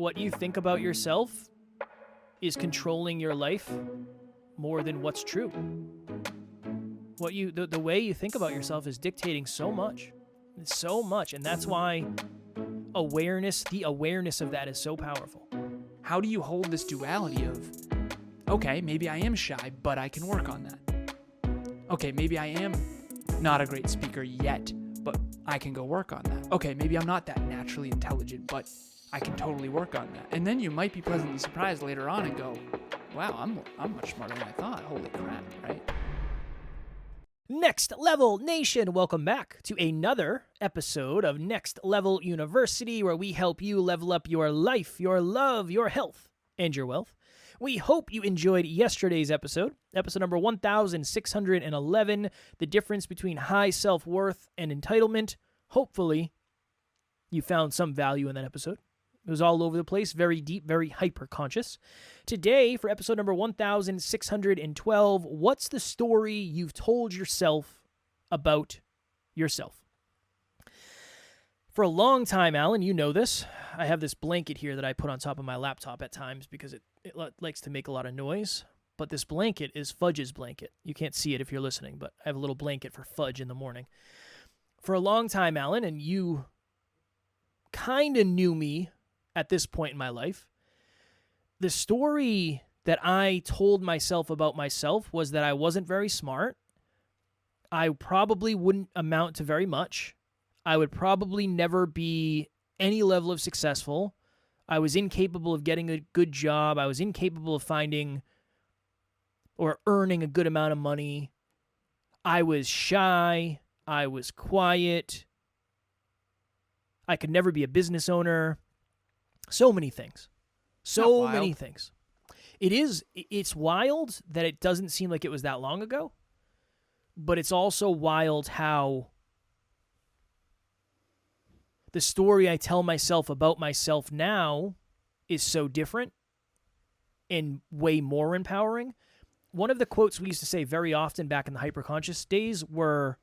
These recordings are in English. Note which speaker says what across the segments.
Speaker 1: what you think about yourself is controlling your life more than what's true. The way you think about yourself is dictating so much. So much. And that's why the awareness of that is so powerful.
Speaker 2: How do you hold this duality of, okay, maybe I am shy, but I can work on that. Okay, maybe I am not a great speaker yet, but I can go work on that. Okay, maybe I'm not that naturally intelligent, but I can totally work on that. And then you might be pleasantly surprised later on and go, wow, I'm much smarter than I thought. Holy crap, right?
Speaker 1: Next Level Nation, welcome back to another episode of Next Level University, where we help you level up your life, your love, your health, and your wealth. We hope you enjoyed yesterday's episode number 1611, the difference between high self-worth and entitlement. Hopefully, you found some value in that episode. It was all over the place, very deep, very hyper-conscious. Today, for episode number 1612, what's the story you've told yourself about yourself? For a long time, Alan, you know this. I have this blanket here that I put on top of my laptop at times because it likes to make a lot of noise. But this blanket is Fudge's blanket. You can't see it if you're listening, but I have a little blanket for Fudge in the morning. For a long time, Alan, and you kind of knew me at this point in my life, the story that I told myself about myself was that I wasn't very smart. I probably wouldn't amount to very much. I would probably never be any level of successful. I was incapable of getting a good job. I was incapable of finding or earning a good amount of money. I was shy. I was quiet. I could never be a business owner. So many things. So many things. It's wild that it doesn't seem like it was that long ago, but it's also wild how the story I tell myself about myself now is so different and way more empowering. One of the quotes we used to say very often back in the hyperconscious days were,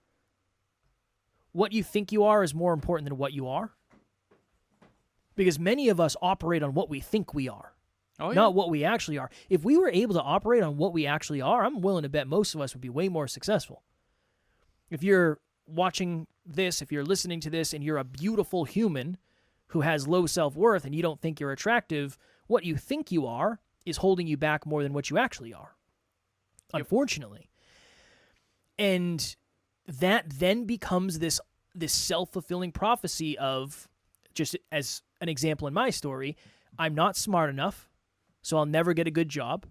Speaker 1: what you think you are is more important than what you are. Because many of us operate on what we think we are, not what we actually are. If we were able to operate on what we actually are, I'm willing to bet most of us would be way more successful. If you're watching this, if you're listening to this, and you're a beautiful human who has low self-worth and you don't think you're attractive, what you think you are is holding you back more than what you actually are, unfortunately. And that then becomes this self-fulfilling prophecy of, just as an example in my story, I'm not smart enough, so I'll never get a good job.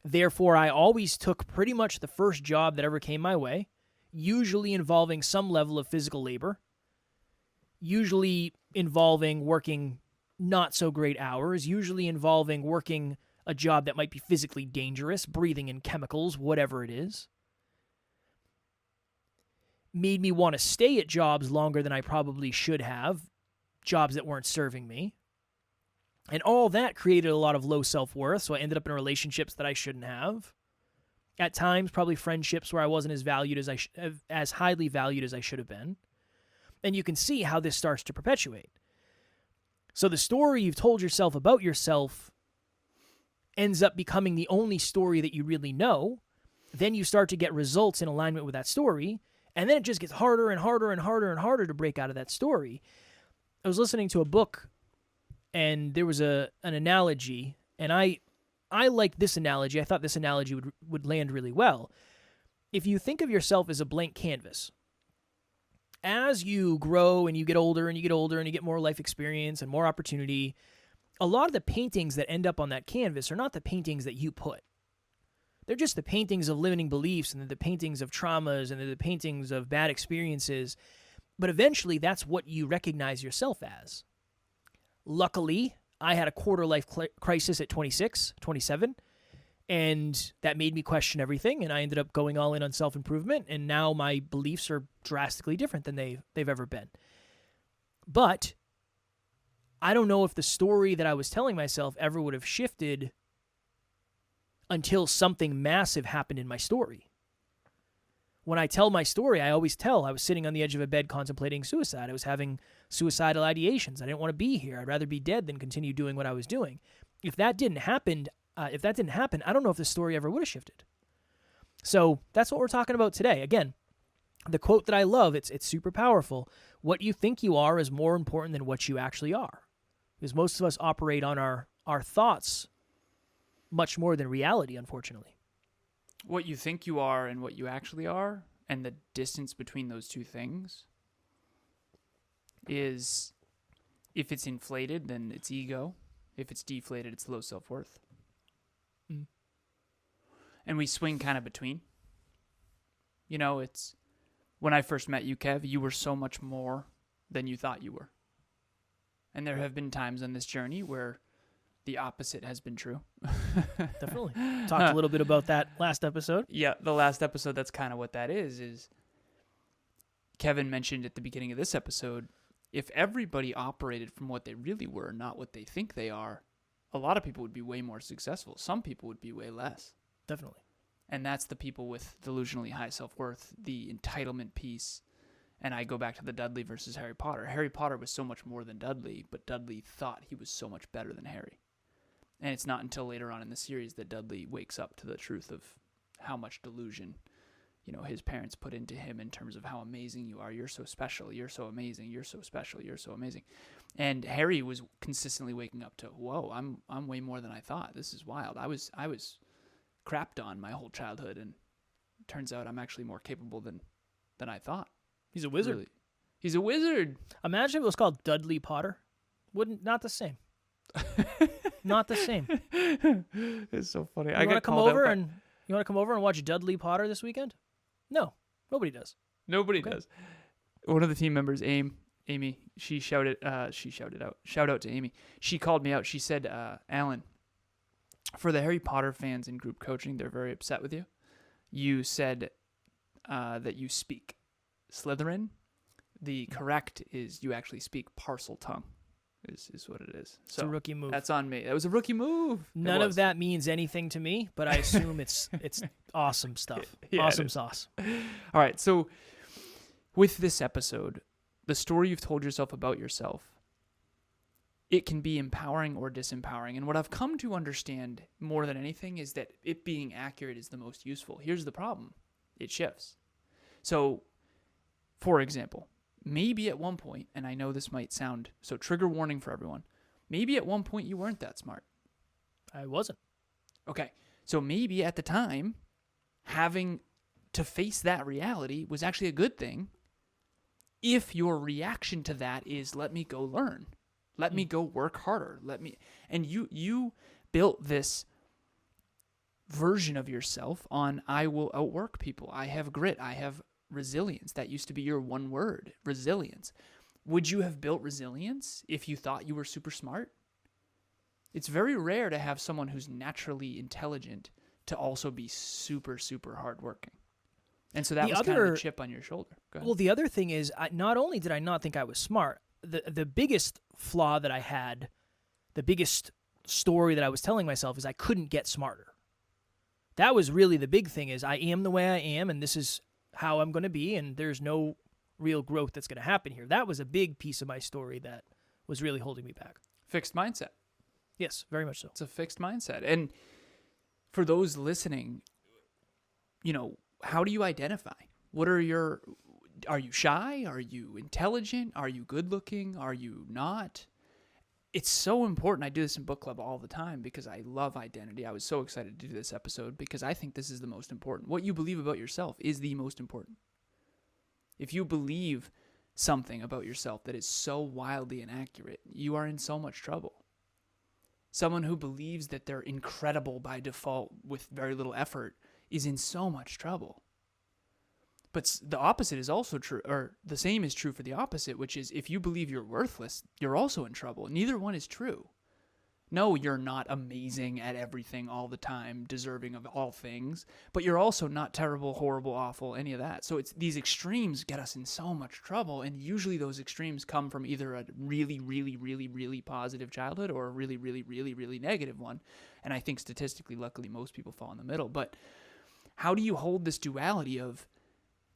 Speaker 1: Therefore, I always took pretty much the first job that ever came my way, usually involving some level of physical labor, usually involving working not so great hours, usually involving working a job that might be physically dangerous, breathing in chemicals, whatever it is. Made me want to stay at jobs longer than I probably should have, jobs that weren't serving me. And all that created a lot of low self-worth, so I ended up in relationships that I shouldn't have. At times, probably friendships where I wasn't as highly valued as I should have been. And you can see how this starts to perpetuate. So the story you've told yourself about yourself ends up becoming the only story that you really know. Then you start to get results in alignment with that story, and then it just gets harder and harder and harder and harder to break out of that story. I was listening to a book, and there was an analogy, and I liked this analogy. I thought this analogy would land really well. If you think of yourself as a blank canvas, as you grow and you get older and you get older and you get more life experience and more opportunity, a lot of the paintings that end up on that canvas are not the paintings that you put. They're just the paintings of limiting beliefs, and they're the paintings of traumas, and they're the paintings of bad experiences. But eventually, that's what you recognize yourself as. Luckily, I had a quarter-life crisis at 26, 27, and that made me question everything, and I ended up going all in on self-improvement, and now my beliefs are drastically different than they've ever been. But I don't know if the story that I was telling myself ever would have shifted until something massive happened in my story. when I tell my story, I always tell I was sitting on the edge of a bed contemplating suicide. I was having suicidal ideations. I didn't want to be here. I'd rather be dead than continue doing what I was doing. If that didn't happen, I don't know if the story ever would have shifted. So that's what we're talking about today. Again, the quote that I love, it's super powerful. What you think you are is more important than what you actually are. Because most of us operate on our thoughts much more than reality, unfortunately.
Speaker 2: What you think you are and what you actually are, and the distance between those two things is, if it's inflated, then it's ego. If it's deflated, it's low self-worth.
Speaker 1: Mm.
Speaker 2: And we swing kind of between. You know, it's when I first met you, Kev, you were so much more than you thought you were. And there have been times on this journey where the opposite has been true.
Speaker 1: Definitely. Talked a little bit about that last episode.
Speaker 2: Yeah, the last episode, that's kind of what that is Kevin mentioned at the beginning of this episode, if everybody operated from what they really were, not what they think they are, a lot of people would be way more successful. Some people would be way less.
Speaker 1: Definitely.
Speaker 2: And that's the people with delusionally high self-worth, the entitlement piece. And I go back to the Dudley versus Harry Potter. Harry Potter was so much more than Dudley, but Dudley thought he was so much better than Harry. And it's not until later on in the series that Dudley wakes up to the truth of how much delusion, his parents put into him in terms of how amazing you are. You're so special. You're so amazing. You're so special. You're so amazing. And Harry was consistently waking up to, whoa, I'm way more than I thought. This is wild. I was crapped on my whole childhood, and it turns out I'm actually more capable than I thought.
Speaker 1: He's a wizard.
Speaker 2: Really. He's a wizard.
Speaker 1: Imagine if it was called Dudley Potter. Not the same. Not the same.
Speaker 2: It's so funny.
Speaker 1: You want to come over and watch Dudley Potter this weekend? No, nobody does.
Speaker 2: Nobody does. One of the team members, Amy, she shouted out. Shout out to Amy. She called me out. She said, Alan, for the Harry Potter fans in group coaching, they're very upset with you. You said that you speak Slytherin. The correct is you actually speak parcel tongue. Is what it is.
Speaker 1: It's a rookie move.
Speaker 2: That's on me. That was a rookie move.
Speaker 1: None of that means anything to me, but I assume it's awesome stuff. Yeah, awesome sauce.
Speaker 2: All right, so with this episode, the story you've told yourself about yourself, it can be empowering or disempowering. And what I've come to understand more than anything is that it being accurate is the most useful. Here's the problem. It shifts. So, for example, maybe at one point, and I know this might sound, so trigger warning for everyone, maybe at one point you weren't that smart.
Speaker 1: I wasn't.
Speaker 2: Okay, so maybe at the time, having to face that reality was actually a good thing if your reaction to that is, let me go learn. Let me go work harder. And you built this version of yourself on, I will outwork people. I have grit. I have resilience. That used to be your one word, resilience. Would you have built resilience if you thought you were super smart? It's very rare to have someone who's naturally intelligent to also be super, super hardworking. And so that was kind of the chip on your shoulder. Go ahead.
Speaker 1: Well, the other thing is, not only did I not think I was smart, the biggest flaw that I had, the biggest story that I was telling myself is I couldn't get smarter. That was really the big thing, is I am the way I am, and this is how I'm going to be, and there's no real growth that's going to happen here. That was a big piece of my story that was really holding me back.
Speaker 2: Fixed mindset.
Speaker 1: Yes, very much so.
Speaker 2: It's a fixed mindset. And for those listening, how do you identify? Are you shy? Are you intelligent? Are you good looking? Are you not? It's so important. I do this in book club all the time because I love identity. I was so excited to do this episode because I think this is the most important. What you believe about yourself is the most important. If you believe something about yourself that is so wildly inaccurate, you are in so much trouble. Someone who believes that they're incredible by default with very little effort is in so much trouble. But the opposite is also true, or the same is true for the opposite, which is if you believe you're worthless, you're also in trouble. Neither one is true. No, you're not amazing at everything all the time, deserving of all things, but you're also not terrible, horrible, awful, any of that. So it's these extremes get us in so much trouble, and usually those extremes come from either a really, really, really, really positive childhood or a really, really, really, really negative one. And I think statistically, luckily, most people fall in the middle. But how do you hold this duality of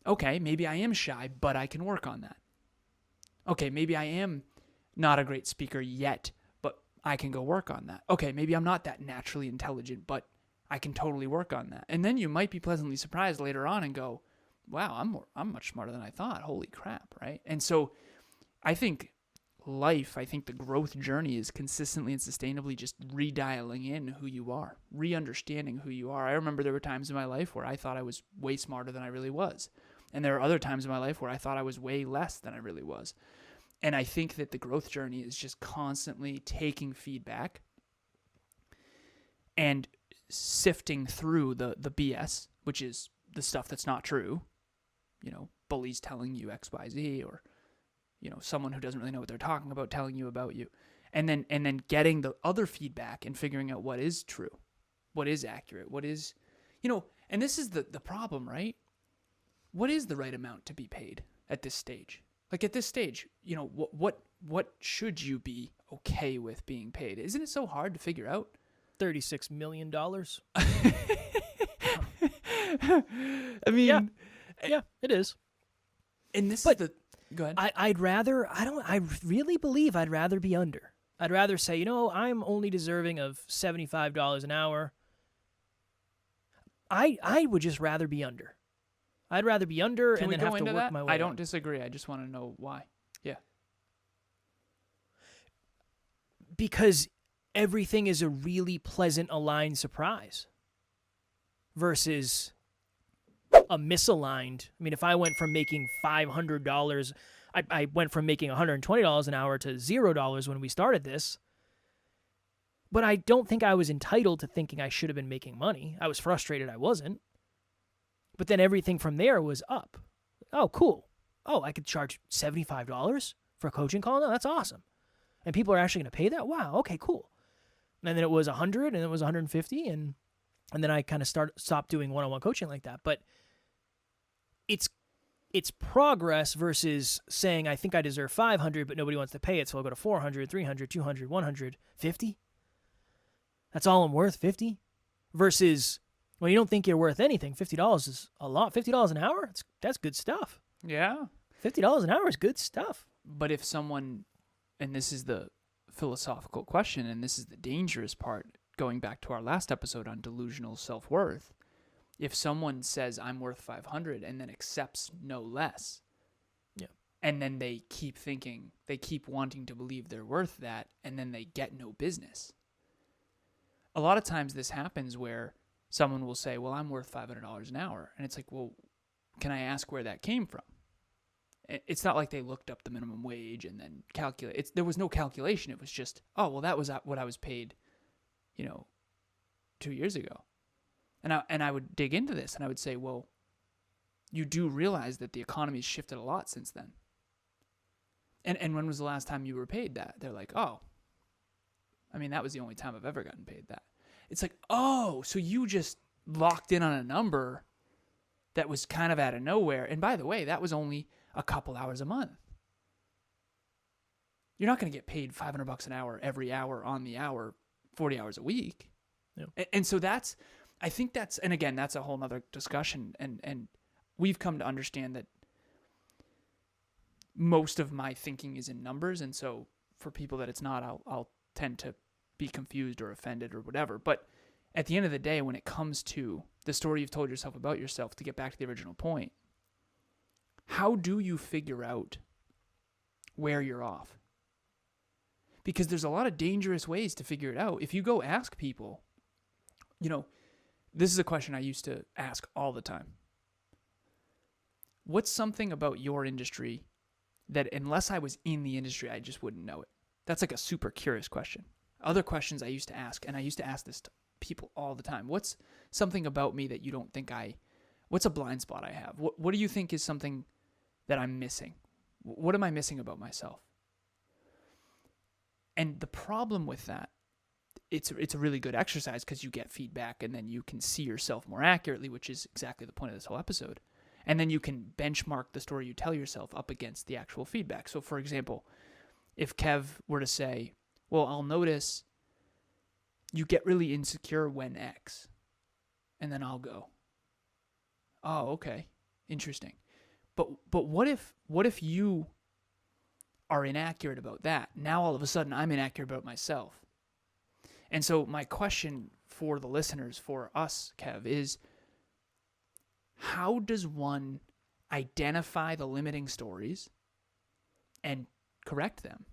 Speaker 2: Okay, maybe I am shy, but I can work on that. Okay, maybe I am not a great speaker yet, but I can go work on that. Okay, maybe I'm not that naturally intelligent, but I can totally work on that. And then you might be pleasantly surprised later on and go, wow, I'm much smarter than I thought. Holy crap, right? And so I think the growth journey is consistently and sustainably just redialing in who you are, re-understanding who you are. I remember there were times in my life where I thought I was way smarter than I really was. And there are other times in my life where I thought I was way less than I really was. And I think that the growth journey is just constantly taking feedback and sifting through the BS, which is the stuff that's not true. Bullies telling you X, Y, Z, or someone who doesn't really know what they're talking about telling you about you, and then getting the other feedback and figuring out what is true, what is accurate, what is, and this is the problem, right? What is the right amount to be paid at this stage? Like at this stage, what should you be okay with being paid? Isn't it so hard to figure out?
Speaker 1: $36 million.
Speaker 2: I mean,
Speaker 1: yeah, it is.
Speaker 2: And this
Speaker 1: But
Speaker 2: is go ahead.
Speaker 1: I really believe I'd rather be under. I'd rather say, I'm only deserving of $75 an hour. I would just rather be under. I'd rather be under
Speaker 2: Can
Speaker 1: and
Speaker 2: we
Speaker 1: then
Speaker 2: go
Speaker 1: have to
Speaker 2: into
Speaker 1: work
Speaker 2: that?
Speaker 1: my way
Speaker 2: I don't
Speaker 1: up.
Speaker 2: disagree. I just want to know why. Yeah.
Speaker 1: Because everything is a really pleasant aligned surprise versus a misaligned. I mean, if I went from making $500, I went from making $120 an hour to $0 when we started this. But I don't think I was entitled to thinking I should have been making money. I was frustrated I wasn't. But then everything from there was up. Oh, cool. Oh, I could charge $75 for a coaching call? No, that's awesome. And people are actually going to pay that? Wow, okay, cool. And then it was 100 and it was 150 and then I kind of stopped doing one-on-one coaching like that. But it's progress versus saying I think I deserve 500 but nobody wants to pay it, so I'll go to 400, 300, 200, 100, 50. That's all I'm worth, 50. Versus when you don't think you're worth anything, $50 is a lot. $50 an hour, that's good stuff.
Speaker 2: Yeah.
Speaker 1: $50 an hour is good stuff.
Speaker 2: But if someone, and this is the philosophical question, and this is the dangerous part, going back to our last episode on delusional self-worth, if someone says I'm worth 500 and then accepts no less,
Speaker 1: yeah,
Speaker 2: and then they keep wanting to believe they're worth that, and then they get no business. A lot of times this happens where someone will say, well, I'm worth $500 an hour. And it's like, well, can I ask where that came from? It's not like they looked up the minimum wage and then calculate. There was no calculation. It was just, oh, well, that was what I was paid, 2 years ago. And I would dig into this and I would say, well, you do realize that the economy has shifted a lot since then. And when was the last time you were paid that? They're like, oh, I mean, that was the only time I've ever gotten paid that. It's like, oh, so you just locked in on a number that was kind of out of nowhere. And by the way, that was only a couple hours a month. You're not going to get paid $500 an hour every hour on the hour, 40 hours a week.
Speaker 1: Yeah.
Speaker 2: And so I think that's, and again, that's a whole nother discussion. And we've come to understand that most of my thinking is in numbers. And so for people that it's not, I'll tend to be confused or offended or whatever. But at the end of the day, when it comes to the story you've told yourself about yourself, to get back to the original point, how do you figure out where you're off? Because there's a lot of dangerous ways to figure it out. If you go ask people, this is a question I used to ask all the time. What's something about your industry that unless I was in the industry, I just wouldn't know it? That's like a super curious question. Other questions I used to ask, and I used to ask this to people all the time. What's something about me that you don't think what's a blind spot I have? What do you think is something that I'm missing? What am I missing about myself? And the problem with that, it's a really good exercise because you get feedback and then you can see yourself more accurately, which is exactly the point of this whole episode. And then you can benchmark the story you tell yourself up against the actual feedback. So for example, if Kev were to say, well, I'll notice you get really insecure when X. And then I'll go, oh, okay, interesting. But what if you are inaccurate about that? Now all of a sudden I'm inaccurate about myself. And so my question for the listeners, for us, Kev, is how does one identify the limiting stories and correct them?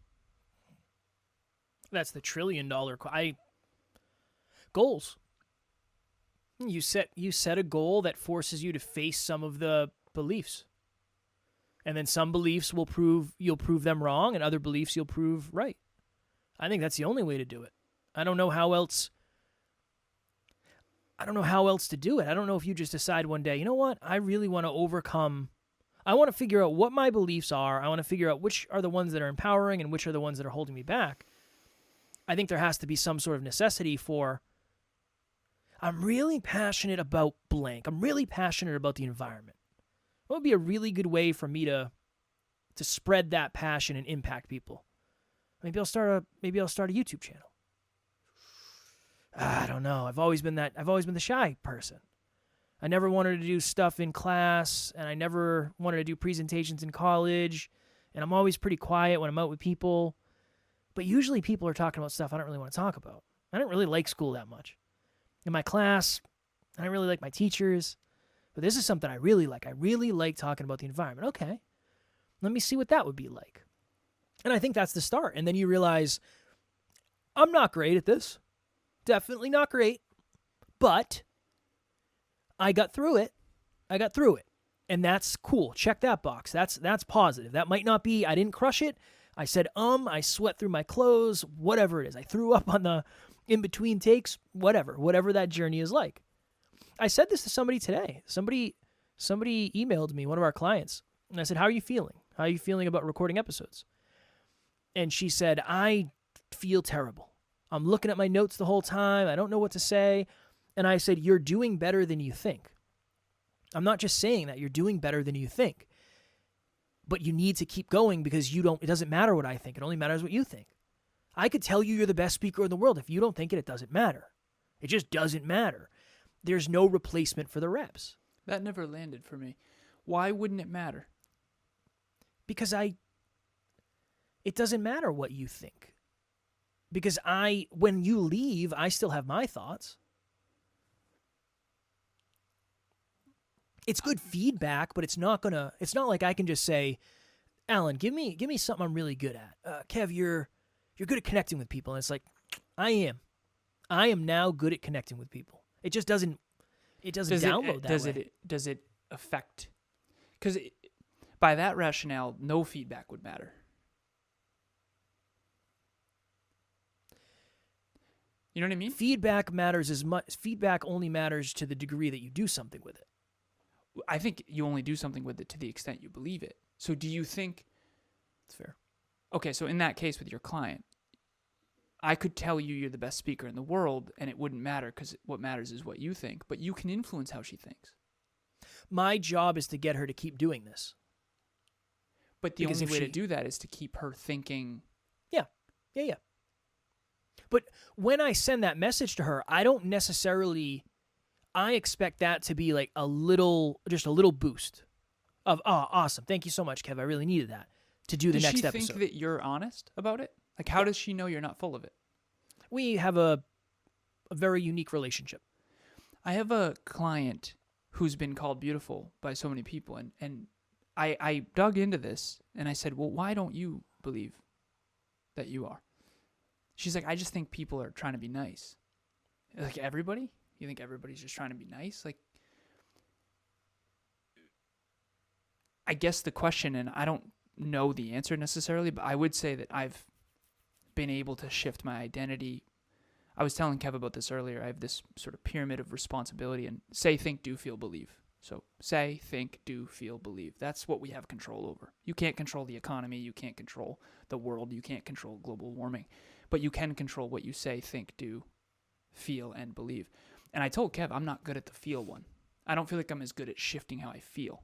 Speaker 1: That's the $1 trillion goals. You set a goal that forces you to face some of the beliefs. And then some beliefs you'll prove them wrong, and other beliefs you'll prove right. I think that's the only way to do it. I don't know how else to do it. I don't know if you just decide one day, you know what? I really want to overcome. I want to figure out what my beliefs are. I want to figure out which are the ones that are empowering and which are the ones that are holding me back. I think there has to be some sort of necessity for, I'm really passionate about blank. I'm really passionate about the environment. What would be a really good way for me to spread that passion and impact people? Maybe I'll start a YouTube channel. I don't know. I've always been the shy person. I never wanted to do stuff in class, and I never wanted to do presentations in college, and I'm always pretty quiet when I'm out with people. But usually people are talking about stuff I don't really want to talk about. I didn't really like school that much. In my class, I didn't really like my teachers. But this is something I really like. I really like talking about the environment. Okay, let me see what that would be like. And I think that's the start. And then you realize, I'm not great at this. Definitely not great. But I got through it. And that's cool. Check that box. That's positive. That might not be, I didn't crush it. I said, I sweat through my clothes, whatever it is. I threw up on the in-between takes, whatever that journey is like. I said this to somebody today. Somebody emailed me, one of our clients, and I said, how are you feeling? How are you feeling about recording episodes? And she said, I feel terrible. I'm looking at my notes the whole time. I don't know what to say. And I said, you're doing better than you think. I'm not just saying that. You're doing better than you think. But you need to keep going because it doesn't matter what I think. It only matters what you think. I could tell you you're the best speaker in the world. If you don't think it, it doesn't matter. It just doesn't matter. There's no replacement for the reps.
Speaker 2: That never landed for me. Why wouldn't it matter?
Speaker 1: Because it doesn't matter what you think. Because when you leave, I still have my thoughts. It's good feedback, but it's not like I can just say, Alan, give me something I'm really good at. Kev, you're good at connecting with people. And it's like, I am now good at connecting with people. It just doesn't download that way.
Speaker 2: Does it affect? Because by that rationale, no feedback would matter. You know what I mean?
Speaker 1: Feedback matters as much. Feedback only matters to the degree that you do something with it.
Speaker 2: I think you only do something with it to the extent you believe it. So do you think...
Speaker 1: That's fair.
Speaker 2: Okay, so in that case with your client, I could tell you you're the best speaker in the world, and it wouldn't matter because what matters is what you think, but you can influence how she thinks.
Speaker 1: My job is to get her to keep doing this.
Speaker 2: But the only way to do that is to keep her thinking...
Speaker 1: Yeah. But when I send that message to her, I don't necessarily... I expect that to be like just a little boost of, oh, awesome. Thank you so much, Kev. I really needed that to do the next episode.
Speaker 2: Does she think that you're honest about it? Like, how does she know you're not full of it?
Speaker 1: We have a very unique relationship.
Speaker 2: I have a client who's been called beautiful by so many people, and I dug into this, and I said, well, why don't you believe that you are? She's like, I just think people are trying to be nice. Like, everybody? You think everybody's just trying to be nice? Like, I guess the question, and I don't know the answer necessarily, but I would say that I've been able to shift my identity. I was telling Kev about this earlier. I have this sort of pyramid of responsibility, and say, think, do, feel, believe. So say, think, do, feel, believe. That's what we have control over. You can't control the economy. You can't control the world. You can't control global warming. But you can control what you say, think, do, feel, and believe. And I told Kev, I'm not good at the feel one. I don't feel like I'm as good at shifting how I feel.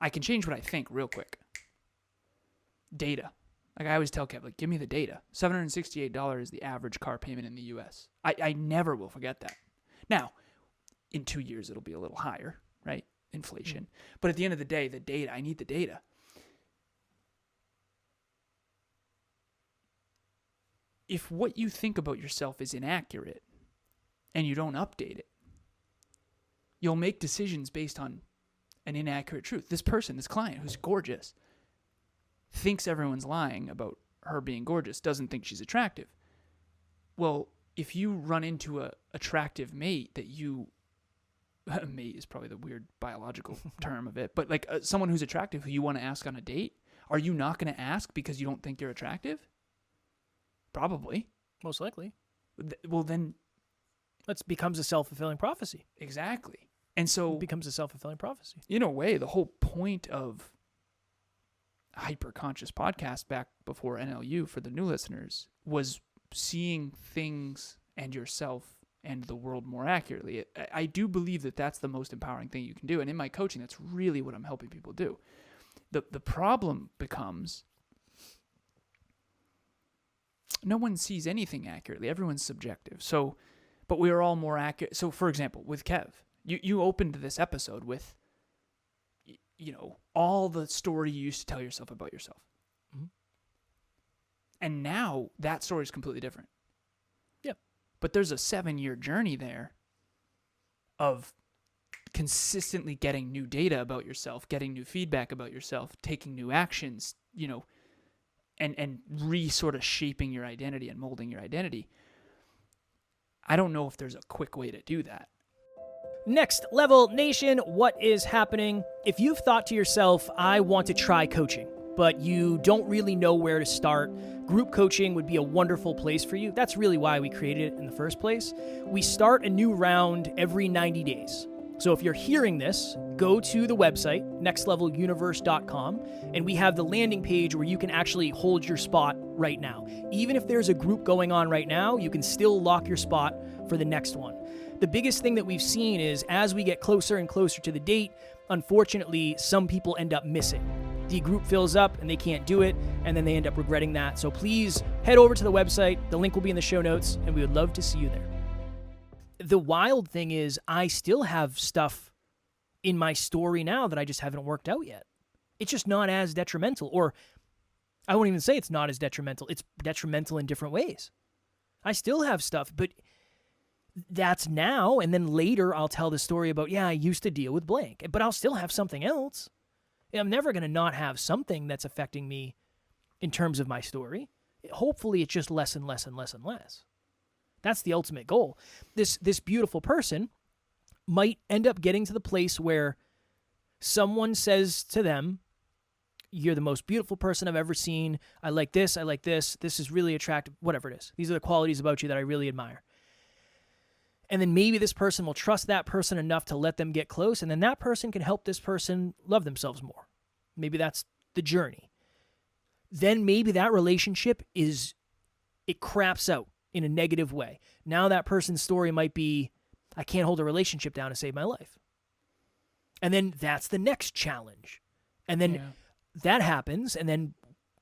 Speaker 2: I can change what I think real quick. Data. Like I always tell Kev, like, give me the data. $768 is the average car payment in the U.S. I never will forget that. Now, in 2 years, it'll be a little higher, right? inflation. But at the end of the day, the data, I need the data. If what you think about yourself is inaccurate and you don't update it, you'll make decisions based on an inaccurate truth. This person, this client who's gorgeous, thinks everyone's lying about her being gorgeous, doesn't think she's attractive. Well, if you run into a attractive mate that you, mate is probably the weird biological term of it, but like someone who's attractive who you want to ask on a date, are you not going to ask because you don't think you're attractive? Probably.
Speaker 1: Most likely.
Speaker 2: Well, then.
Speaker 1: That becomes a self-fulfilling prophecy.
Speaker 2: Exactly. And so.
Speaker 1: It becomes a self-fulfilling prophecy.
Speaker 2: In a way, the whole point of Hyper-Conscious podcast back before NLU for the new listeners was seeing things and yourself and the world more accurately. I do believe that that's the most empowering thing you can do. And in my coaching, that's really what I'm helping people do. The problem becomes no one sees anything accurately. Everyone's subjective. So, but we are all more accurate. So, for example, with Kev, you opened this episode with, all the story you used to tell yourself about yourself. Mm-hmm. And now that story is completely different.
Speaker 1: Yep.
Speaker 2: But there's a 7-year journey there of consistently getting new data about yourself, getting new feedback about yourself, taking new actions, and sort of shaping your identity and molding your identity. I don't know if there's a quick way to do that.
Speaker 1: Next Level Nation, what is happening? If you've thought to yourself, I want to try coaching, but you don't really know where to start, group coaching would be a wonderful place for you. That's really why we created it in the first place. We start a new round every 90 days. So if you're hearing this, go to the website, nextleveluniverse.com, and we have the landing page where you can actually hold your spot right now. Even if there's a group going on right now, you can still lock your spot for the next one. The biggest thing that we've seen is as we get closer and closer to the date, unfortunately, some people end up missing. The group fills up and they can't do it, and then they end up regretting that. So please head over to the website. The link will be in the show notes, and we would love to see you there. The wild thing is I still have stuff in my story now that I just haven't worked out yet. It's just not as detrimental, or I won't even say it's not as detrimental. It's detrimental in different ways. I still have stuff, but that's now, and then later I'll tell the story about, I used to deal with blank, but I'll still have something else. I'm never going to not have something that's affecting me in terms of my story. Hopefully it's just less and less and less and less. That's the ultimate goal. This beautiful person might end up getting to the place where someone says to them, you're the most beautiful person I've ever seen. I like this. This is really attractive, whatever it is. These are the qualities about you that I really admire. And then maybe this person will trust that person enough to let them get close, and then that person can help this person love themselves more. Maybe that's the journey. Then maybe that relationship it craps out in a negative way. Now that person's story might be, I can't hold a relationship down to save my life. And then that's the next challenge. And then that happens, and then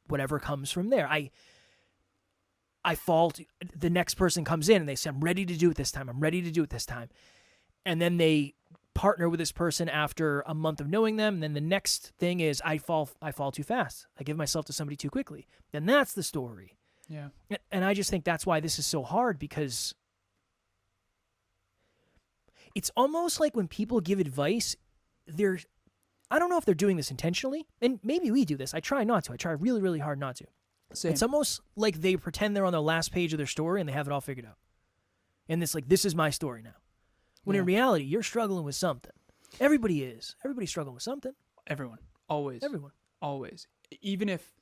Speaker 1: whatever comes from there. I fall, the next person comes in and they say, I'm ready to do it this time. And then they partner with this person after a month of knowing them. And then the next thing is I fall too fast. I give myself to somebody too quickly. Then that's the story.
Speaker 2: Yeah.
Speaker 1: And I just think that's why this is so hard, because it's almost like when people give advice, I don't know if they're doing this intentionally, and maybe we do this. I try not to. I try really, really hard not to.
Speaker 2: Same.
Speaker 1: It's almost like they pretend they're on the last page of their story and they have it all figured out. And it's like, this is my story now. When in reality, you're struggling with something. Everybody is. Everybody's struggling with something.
Speaker 2: Everyone. Always.
Speaker 1: Everyone.
Speaker 2: Always. Even if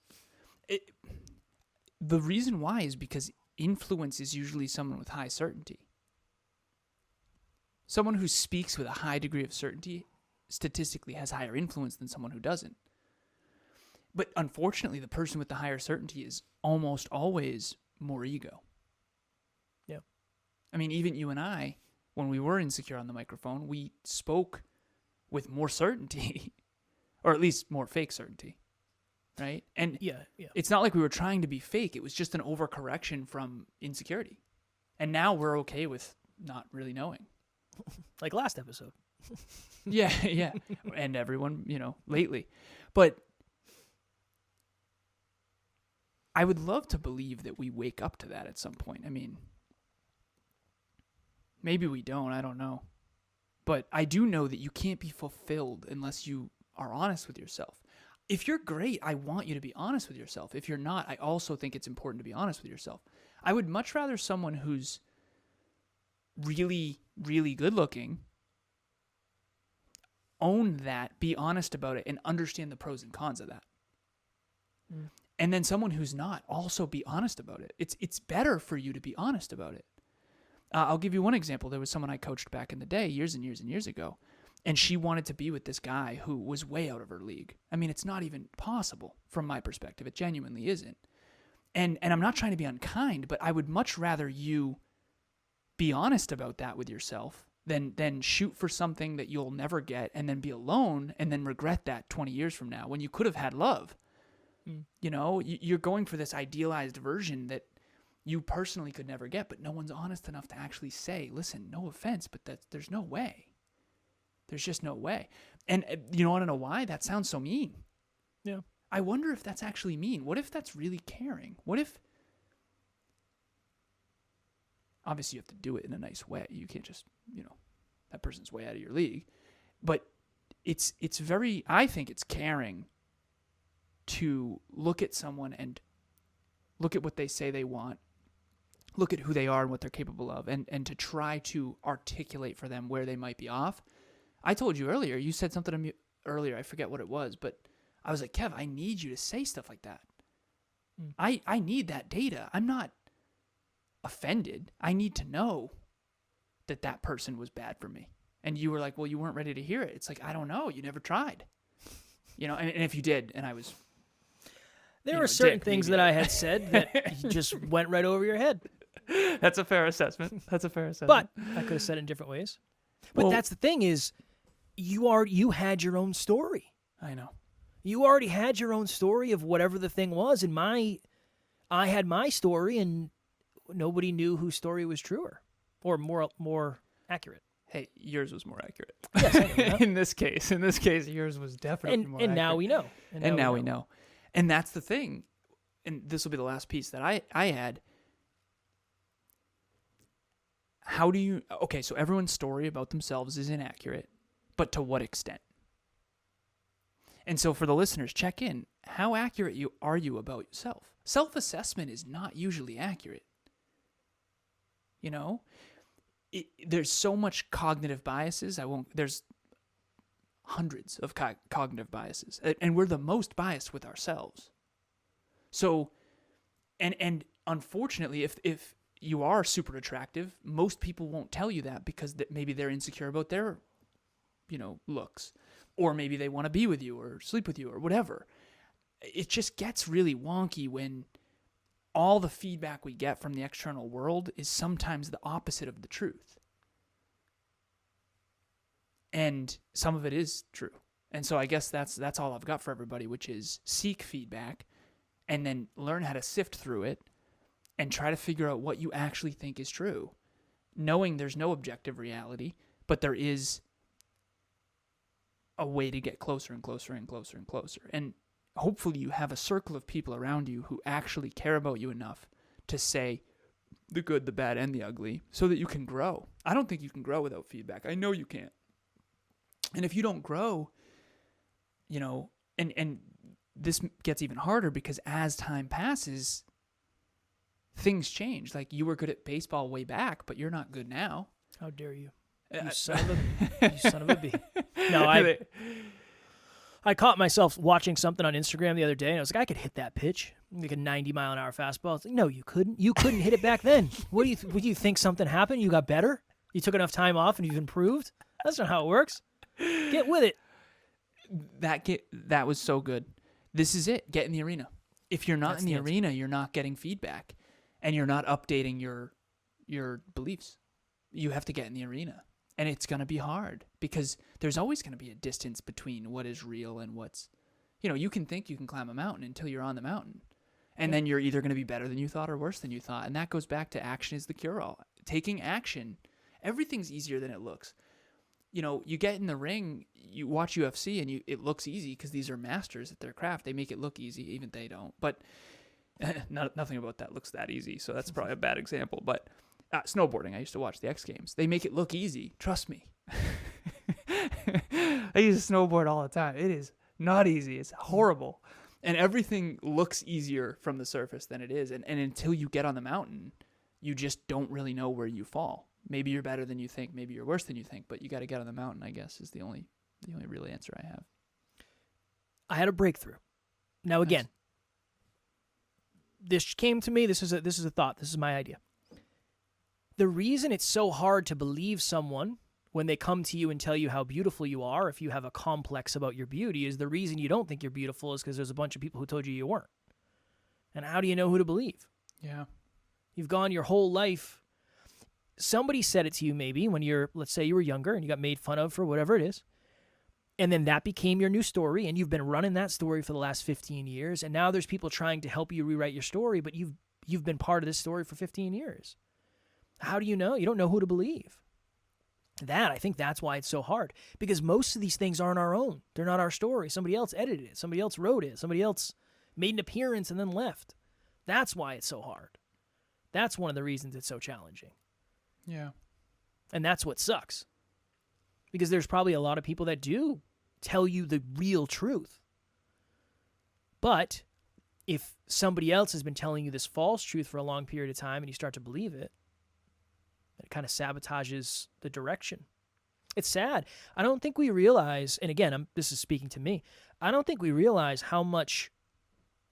Speaker 2: the reason why is because influence is usually someone with high certainty. Someone who speaks with a high degree of certainty statistically has higher influence than someone who doesn't. But unfortunately, the person with the higher certainty is almost always more ego.
Speaker 1: Yeah.
Speaker 2: I mean, even you and I, when we were insecure on the microphone, we spoke with more certainty, or at least more fake certainty, right? And it's not like we were trying to be fake. It was just an overcorrection from insecurity. And now we're okay with not really knowing.
Speaker 1: Like last episode.
Speaker 2: Yeah. And everyone, lately. But I would love to believe that we wake up to that at some point. I mean, maybe we don't. I don't know. But I do know that you can't be fulfilled unless you are honest with yourself. If you're great, I want you to be honest with yourself. If you're not, I also think it's important to be honest with yourself. I would much rather someone who's really, really good looking own that, be honest about it, and understand the pros and cons of that. Mm. And then someone who's not also be honest about it. It's better for you to be honest about it. I'll give you one example. There was someone I coached back in the day, years and years and years ago, and she wanted to be with this guy who was way out of her league. I mean, it's not even possible from my perspective. It genuinely isn't. And I'm not trying to be unkind, but I would much rather you be honest about that with yourself than shoot for something that you'll never get and then be alone and then regret that 20 years from now when you could have had love. Mm. You're going for this idealized version that you personally could never get, but no one's honest enough to actually say, listen, no offense, but there's no way. There's just no way. And you want to know why? That sounds so mean.
Speaker 1: Yeah.
Speaker 2: I wonder if that's actually mean. What if that's really caring? What if, obviously you have to do it in a nice way. You can't just, that person's way out of your league. But it's very, I think it's caring to look at someone and look at what they say they want, look at who they are and what they're capable of, and to try to articulate for them where they might be off. I told you earlier, you said something to me earlier, I forget what it was, but I was like, Kev, I need you to say stuff like that. Mm. I need that data. I'm not offended. I need to know that person was bad for me. And you were like, well, you weren't ready to hear it. It's like, I don't know. You never tried. And if you did, and I was...
Speaker 1: There were certain things that I had said that just went right over your head.
Speaker 2: That's a fair assessment.
Speaker 1: But I could have said it in different ways. But that's the thing is, you had your own story.
Speaker 2: I know.
Speaker 1: You already had your own story of whatever the thing was, and I had my story, and nobody knew whose story was truer or more accurate.
Speaker 2: Hey, yours was more accurate.
Speaker 1: Yes, I know.
Speaker 2: In this case, yours was definitely more accurate.
Speaker 1: And now we know.
Speaker 2: And now we know. And that's the thing. And this will be the last piece that I had. So everyone's story about themselves is inaccurate, but to what extent? And so for the listeners, check in. How accurate are you about yourself? Self-assessment is not usually accurate. There's so much cognitive biases. There's hundreds of cognitive biases, and we're the most biased with ourselves. So, and unfortunately, if you are super attractive, most people won't tell you that because maybe they're insecure about their, looks, or maybe they want to be with you or sleep with you or whatever. It just gets really wonky when all the feedback we get from the external world is sometimes the opposite of the truth. And some of it is true. And so I guess that's all I've got for everybody, which is seek feedback and then learn how to sift through it and try to figure out what you actually think is true, knowing there's no objective reality, but there is a way to get closer and closer and closer and closer. And hopefully you have a circle of people around you who actually care about you enough to say the good, the bad, and the ugly so that you can grow. I don't think you can grow without feedback. I know you can't. And if you don't grow, and this gets even harder because as time passes, things change. Like you were good at baseball way back, but you're not good now.
Speaker 1: How dare you? You son of a bee. No, I caught myself watching something on Instagram the other day, and I was like, I could hit that pitch, like a 90-mile-an-hour fastball. It's like, no, you couldn't. You couldn't hit it back then. What do you think something happened? You got better? You took enough time off and you've improved? That's not how it works. Get with it.
Speaker 2: That was so good. This is it. Get in the arena. If you're not in the arena, you're not getting feedback, and you're not updating your beliefs. You have to get in the arena, and it's going to be hard because there's always going to be a distance between what is real and what's, you can think you can climb a mountain until you're on the mountain, and then you're either going to be better than you thought or worse than you thought, and that goes back to action is the cure-all. Taking action, everything's easier than it looks. you get in the ring, you watch UFC, and it looks easy because these are masters at their craft. They make it look easy, even they don't. But nothing about that looks that easy, so that's probably a bad example. But snowboarding, I used to watch the X Games. They make it look easy. Trust me. I used to snowboard all the time. It is not easy. It's horrible. And everything looks easier from the surface than it is. And until you get on the mountain, you just don't really know where you fall. Maybe you're better than you think. Maybe you're worse than you think. But you got to get on the mountain, I guess, is the only real answer I have.
Speaker 1: I had a breakthrough. Now, again, this came to me. This is a thought. This is my idea. The reason it's so hard to believe someone when they come to you and tell you how beautiful you are, if you have a complex about your beauty, is the reason you don't think you're beautiful is because there's a bunch of people who told you weren't. And how do you know who to believe?
Speaker 2: Yeah.
Speaker 1: You've gone your whole life. Somebody said it to you maybe when let's say you were younger and you got made fun of for whatever it is. And then that became your new story, and you've been running that story for the last 15 years, and now there's people trying to help you rewrite your story, but you've been part of this story for 15 years. How do you know? You don't know who to believe. I think that's why it's so hard, because most of these things aren't our own. They're not our story. Somebody else edited it. Somebody else wrote it. Somebody else made an appearance and then left. That's why it's so hard. That's one of the reasons it's so challenging.
Speaker 2: Yeah.
Speaker 1: And that's what sucks, because there's probably a lot of people that do tell you the real truth. But if somebody else has been telling you this false truth for a long period of time and you start to believe it, it kind of sabotages the direction. It's sad. I don't think we realize, and again, this is speaking to me, I don't think we realize how much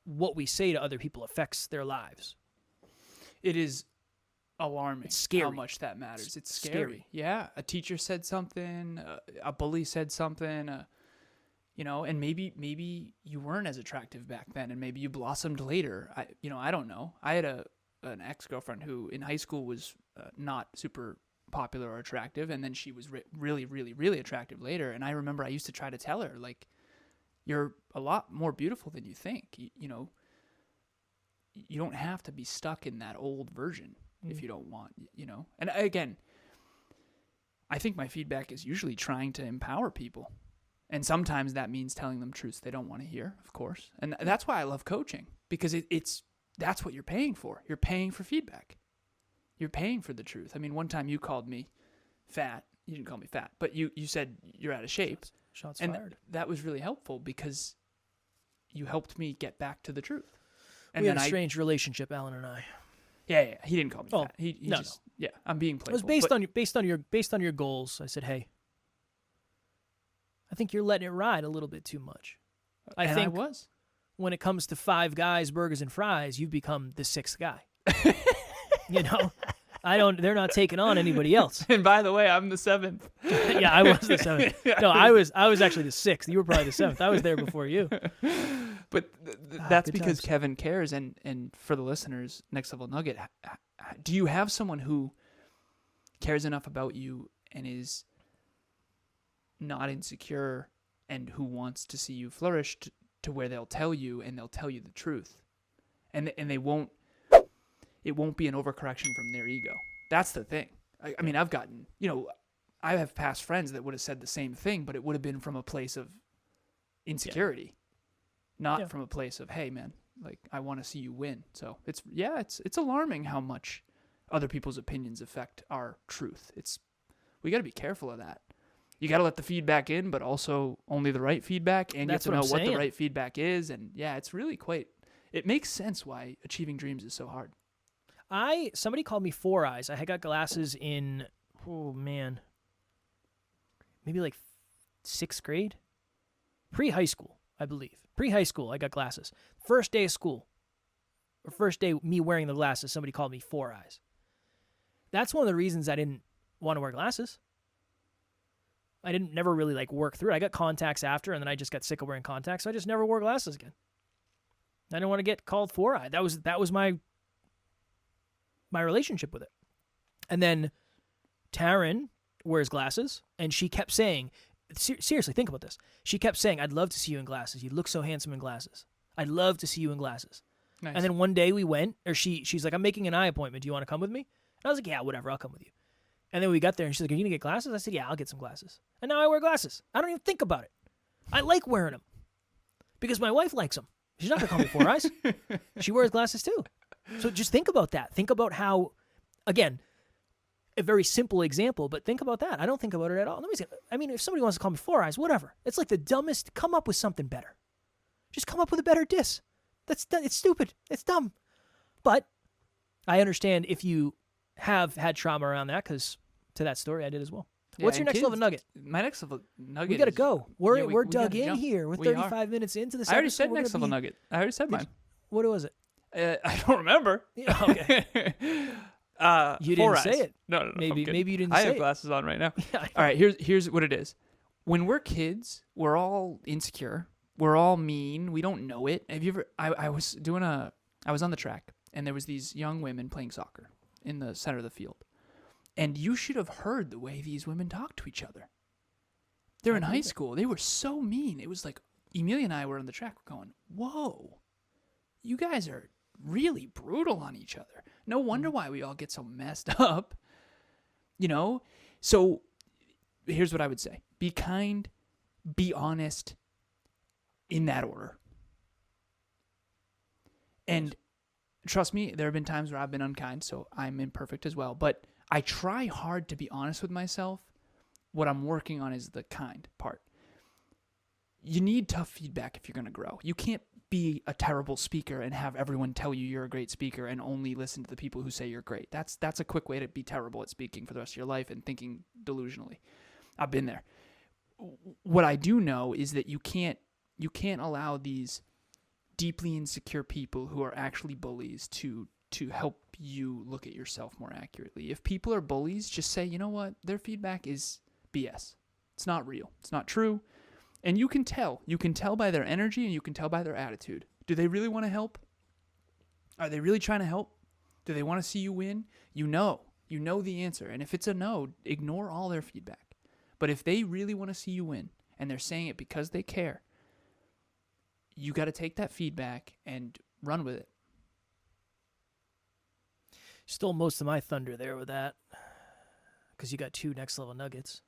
Speaker 1: what we say to other people affects their lives.
Speaker 2: It is alarming.
Speaker 1: It's scary.
Speaker 2: How much that matters. It's scary. Yeah. A teacher said something, a bully said something, and maybe you weren't as attractive back then, and maybe you blossomed later. I don't know. I had an ex-girlfriend who in high school was not super popular or attractive, and then she was really, really, really attractive later. And I remember I used to try to tell her, like, you're a lot more beautiful than you think. You don't have to be stuck in that old version if you don't want, And again, I think my feedback is usually trying to empower people. And sometimes that means telling them truths they don't want to hear, of course. And that's why I love coaching, because that's what you're paying for. You're paying for feedback. You're paying for the truth. I mean, one time you called me fat. You didn't call me fat, but you said you're out of shape.
Speaker 1: Shots
Speaker 2: and
Speaker 1: fired.
Speaker 2: That was really helpful because you helped me get back to the truth. And
Speaker 1: we had a strange relationship, Alan and I.
Speaker 2: Yeah. He didn't call me fat. He
Speaker 1: no.
Speaker 2: Yeah, I'm being playful.
Speaker 1: It was based on your goals. I said, hey, I think you're letting it ride a little bit too much. I
Speaker 2: was.
Speaker 1: When it comes to 5 guys, burgers, and fries, you've become the 6th guy. They're not taking on anybody else.
Speaker 2: And by the way, I'm the 7th.
Speaker 1: Yeah, I was the 7th. No, I was actually the 6th. You were probably the 7th. I was there before you.
Speaker 2: But that's because
Speaker 1: times.
Speaker 2: Kevin cares. And for the listeners, Next Level Nugget, do you have someone who cares enough about you and is not insecure and who wants to see you flourish to where they'll tell you the truth, and it won't be an overcorrection from their ego? That's the thing. I mean, I've gotten, I have past friends that would have said the same thing, but it would have been from a place of insecurity, not from a place of, hey man, like, I want to see you win. So it's alarming how much other people's opinions affect our truth. We got to be careful of that. You got to let the feedback in, but also only the right feedback, and you have to know what the right feedback is. And it's really it makes sense why achieving dreams is so hard.
Speaker 1: Somebody called me 4 Eyes. I had got glasses in, maybe like 6th grade, pre-high school, I believe. Pre-high school, I got glasses. First day of school, or first day me wearing the glasses, somebody called me 4 Eyes. That's one of the reasons I didn't want to wear glasses. I didn't never really work through it. I got contacts after, and then I just got sick of wearing contacts, so I just never wore glasses again. I didn't want to get called 4-eyed. That was my relationship with it. And then Taryn wears glasses, and she kept saying, seriously, think about this. She kept saying, I'd love to see you in glasses. You look so handsome in glasses. I'd love to see you in glasses.
Speaker 2: Nice.
Speaker 1: And then one day we went, or she's like, I'm making an eye appointment. Do you want to come with me? And I was like, yeah, whatever, I'll come with you. And then we got there, and she's like, "Are you gonna get glasses?" I said, "Yeah, I'll get some glasses." And now I wear glasses. I don't even think about it. I like wearing them because my wife likes them. She's not gonna call me Four Eyes. She wears glasses too. So just think about that. Think about how, again, a very simple example, but think about that. I don't think about it at all. I mean, if somebody wants to call me Four Eyes, whatever. It's like the dumbest. Come up with something better. Just come up with a better diss. It's stupid. It's dumb. But I understand if you have had trauma around that, because to that story I did as well.
Speaker 2: Yeah,
Speaker 1: What's your next
Speaker 2: kids,
Speaker 1: level nugget?
Speaker 2: My next level nugget.
Speaker 1: We gotta go. We're
Speaker 2: we
Speaker 1: dug
Speaker 2: gotta
Speaker 1: in
Speaker 2: jump.
Speaker 1: here. We're
Speaker 2: We
Speaker 1: 35 minutes into this.
Speaker 2: I already
Speaker 1: episode.
Speaker 2: said
Speaker 1: We're
Speaker 2: next
Speaker 1: gonna
Speaker 2: level
Speaker 1: be-
Speaker 2: nugget. I already said mine.
Speaker 1: What was it?
Speaker 2: I don't remember.
Speaker 1: Yeah, okay. You
Speaker 2: Four
Speaker 1: didn't say
Speaker 2: eyes.
Speaker 1: it.
Speaker 2: No, I'm
Speaker 1: Maybe
Speaker 2: kidding.
Speaker 1: you didn't
Speaker 2: I
Speaker 1: say
Speaker 2: have
Speaker 1: it.
Speaker 2: glasses on right now.
Speaker 1: Yeah, I know.
Speaker 2: All right, here's what it is. When we're kids, we're all insecure. We're all mean. We don't know it. Have you ever? I was on the track, and there was these young women playing soccer in the center of the field, and you should have heard the way these women talk to each other. They're in high school. They were so mean. It was like Emilia and I were on the track. We're going, whoa, you guys are really brutal on each other. No wonder why we all get so messed up. So here's what I would say. Be kind, be honest, in that order. And trust me, there have been times where I've been unkind, so I'm imperfect as well. But I try hard to be honest with myself. What I'm working on is the kind part. You need tough feedback if you're going to grow. You can't be a terrible speaker and have everyone tell you you're a great speaker and only listen to the people who say you're great. That's a quick way to be terrible at speaking for the rest of your life and thinking delusionally. I've been there. What I do know is that you can't allow these deeply insecure people who are actually bullies to help you look at yourself more accurately. If people are bullies, just say, you know what? Their feedback is BS. It's not real. It's not true. And you can tell. You can tell by their energy and you can tell by their attitude. Do they really want to help? Are they really trying to help? Do they want to see you win? You know the answer. And if it's a no, ignore all their feedback. But if they really want to see you win and they're saying it because they care, you got to take that feedback and run with it.
Speaker 1: Stole most of my thunder there with that, because you got 2 next level nuggets.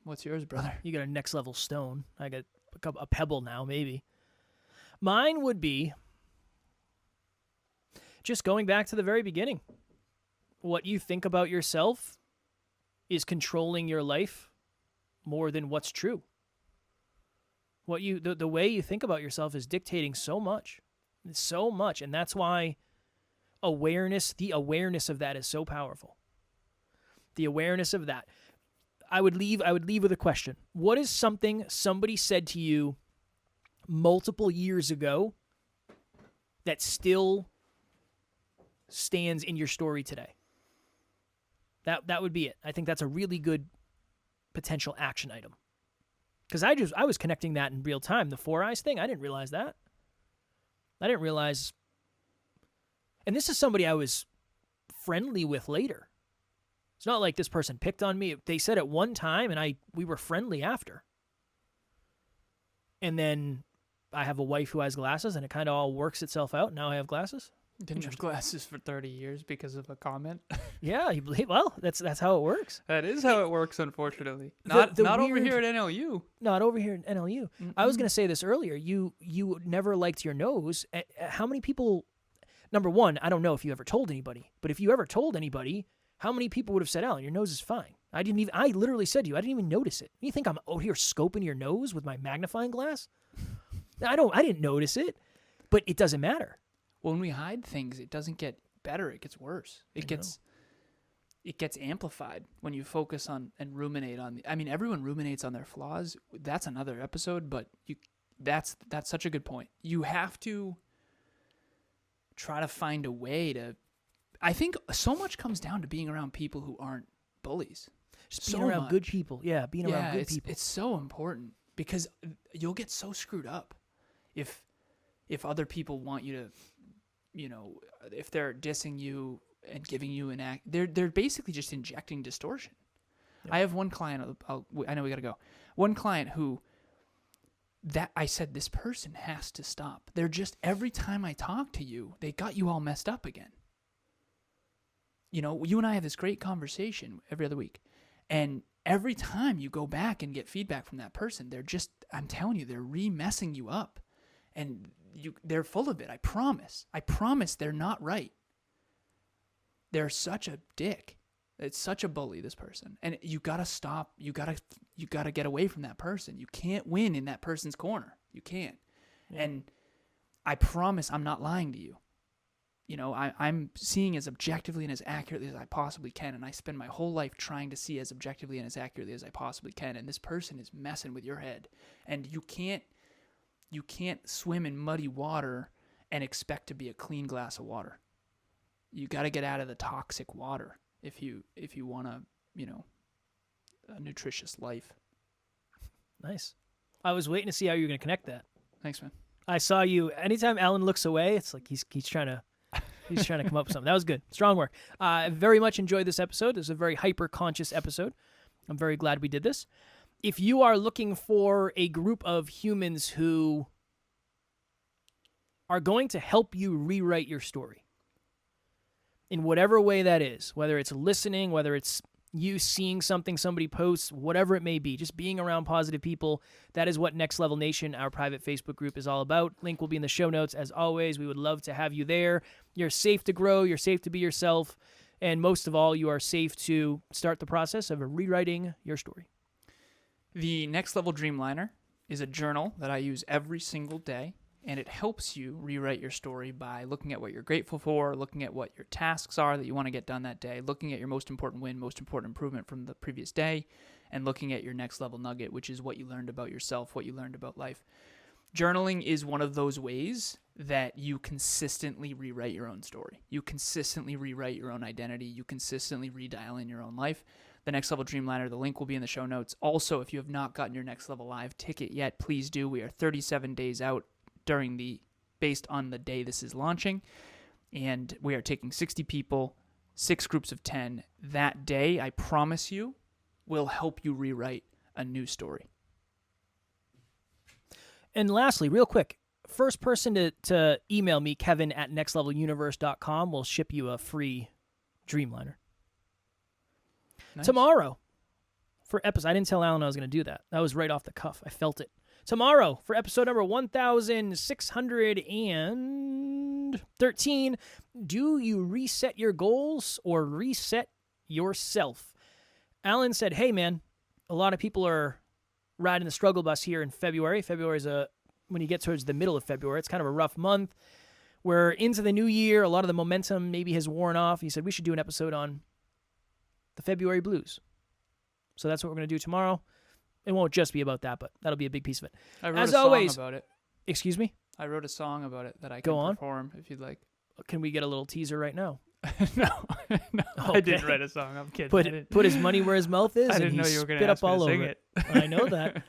Speaker 2: What's yours, brother?
Speaker 1: You got a next level stone. I got a pebble now, maybe. Mine would be just going back to the very beginning. What you think about yourself is controlling your life more than what's true. The way you think about yourself is dictating so much, and that's why the awareness of that is so powerful. The awareness of that. I would leave with a question. What is something somebody said to you multiple years ago that still stands in your story today? That would be it. I think that's a really good potential action item. Because I was connecting that in real time. The 4 eyes thing, I didn't realize that. I didn't realize. And this is somebody I was friendly with later. It's not like this person picked on me. They said it one time, and we were friendly after. And then I have a wife who has glasses, and it kind of all works itself out. Now I have glasses.
Speaker 2: Didn't have glasses for 30 years because of a comment.
Speaker 1: Yeah, well, that's how it works.
Speaker 2: That is how it works, unfortunately. Not over here at NLU.
Speaker 1: Not over here at NLU.
Speaker 2: Mm-mm.
Speaker 1: I was going to say this earlier. You never liked your nose. How many people? Number one, I don't know if you ever told anybody, but if you ever told anybody, how many people would have said, "Alan, your nose is fine"? I literally said to you, I didn't even notice it. You think I'm out here scoping your nose with my magnifying glass? I didn't notice it, but it doesn't matter.
Speaker 2: When we hide things, it doesn't get better. It gets worse. It gets amplified when you focus on and ruminate on. Everyone ruminates on their flaws. That's another episode, but that's such a good point. You have to try to find a way to. I think so much comes down to being around people who aren't bullies.
Speaker 1: Just being around good people. Yeah, being around good people.
Speaker 2: It's so important because you'll get so screwed up if other people want you to. If they're dissing you and giving you an act, they're basically just injecting distortion. Yep. I have one client, I know we got to go. One client who I said, this person has to stop. They're just, every time I talk to you, they got you all messed up again. you know, you and I have this great conversation every other week. And every time you go back and get feedback from that person, I'm telling you, they're re-messing you up. And they're full of it. I promise. They're not right. They're such a dick. It's such a bully, this person. And you got to stop. You got to get away from that person. You can't win in that person's corner. You can't. Yeah. And I promise I'm not lying to you. You know, I'm seeing as objectively and as accurately as I possibly can, and I spend my whole life trying to see as objectively and as accurately as I possibly can, and this person is messing with your head. And you can't swim in muddy water and expect to be a clean glass of water. You got to get out of the toxic water if you want to, you know, a nutritious life.
Speaker 1: Nice. I was waiting to see how you were going to connect that.
Speaker 2: Thanks, man.
Speaker 1: I saw you. Anytime Alan looks away, it's like he's trying to come up with something. That was good. Strong work. I very much enjoyed this episode. This is a very hyper-conscious episode. I'm very glad we did this. If you are looking for a group of humans who are going to help you rewrite your story in whatever way that is, whether it's listening, whether it's you seeing something somebody posts, whatever it may be, just being around positive people, that is what Next Level Nation, our private Facebook group, is all about. Link will be in the show notes. As always, we would love to have you there. You're safe to grow. You're safe to be yourself. And most of all, you are safe to start the process of rewriting your story.
Speaker 2: The Next Level Dreamliner is a journal that I use every single day, and it helps you rewrite your story by looking at what you're grateful for, looking at what your tasks are that you want to get done that day, looking at your most important win, most important improvement from the previous day, and looking at your next level nugget, which is what you learned about yourself, what you learned about life. Journaling is one of those ways that you consistently rewrite your own story. You consistently rewrite your own identity. You consistently redial in your own life. The Next Level Dreamliner, the link will be in the show notes. Also, if you have not gotten your Next Level Live ticket yet, please do. We are 37 days out based on the day this is launching, and we are taking 60 people, 6 groups of 10. That day, I promise you, will help you rewrite a new story.
Speaker 1: And lastly, real quick, first person to email me, kevin@nextleveluniverse.com, will ship you a free Dreamliner. Nice. Tomorrow, for episode, I didn't tell Alan I was going to do that. That was right off the cuff. I felt it. Tomorrow, for episode number 1613, do you reset your goals or reset yourself? Alan said, hey, man, a lot of people are riding the struggle bus here in February. February is when you get towards the middle of February, it's kind of a rough month. We're into the new year. A lot of the momentum maybe has worn off. He said we should do an episode on the February blues. So that's what we're going to do tomorrow. It won't just be about that, but that'll be a big piece of it.
Speaker 2: I wrote a song about it.
Speaker 1: Excuse me?
Speaker 2: I wrote a song about it that I can perform if you'd like.
Speaker 1: Can we get a little teaser right now?
Speaker 2: No,
Speaker 1: okay.
Speaker 2: I didn't write a song. I'm kidding.
Speaker 1: Put his money where his mouth is.
Speaker 2: I didn't know you were going to ask me to sing it.
Speaker 1: I know that.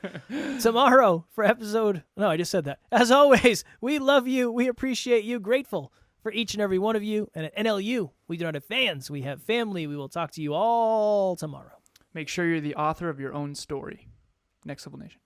Speaker 1: Tomorrow for episode... No, I just said that. As always, we love you. We appreciate you. Grateful for each and every one of you. And at NLU, we do not have fans. We have family. We will talk to you all tomorrow.
Speaker 2: Make sure you're the author of your own story. Next Level Nation.